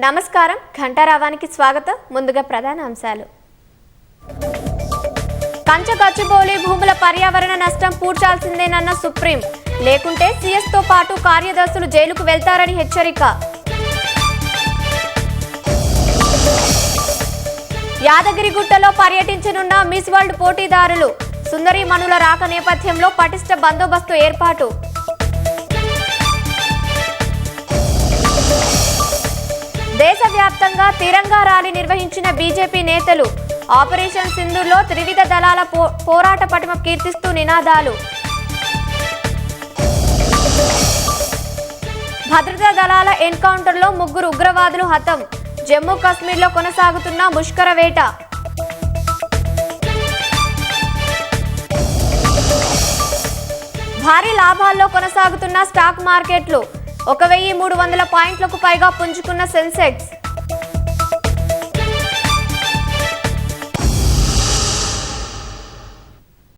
నమస్కారం ఘంటారావానికి స్వాగతం. ముందుగా ప్రధాన అంశాలు. కంచగచ్చిబౌలి భూముల పర్యావరణ నష్టం పూడ్చాల్సిందేనన్న సుప్రీం. లేకుంటే సీఎస్ తో పాటు కార్యదర్శులు జైలుకు వెళ్తారని హెచ్చరిక. యాదగిరిగుట్టలో పర్యటించనున్న మిస్ వరల్డ్ పోటీదారులు. సుందరీమణుల రాక నేపథ్యంలో పటిష్ట బందోబస్తు ఏర్పాటు. దేశవ్యాప్తంగా తిరంగా ర్యాలీ నిర్వహించిన బీజేపీ నేతలు. ఆపరేషన్ సింధూర్లో త్రివిధ దళాల పోరాట పటిమ కీర్తిస్తూ నినాదాలు. భద్రతా దళాల ఎన్కౌంటర్లో 3 ఉగ్రవాదులు హతం. జమ్మూ కాశ్మీర్లో కొనసాగుతున్న ముష్కర వేట. భారీ లాభాల్లో కొనసాగుతున్న స్టాక్ మార్కెట్లు. 1300 పాయింట్లకు పైగా పుంజుకున్న సెన్సెక్స్.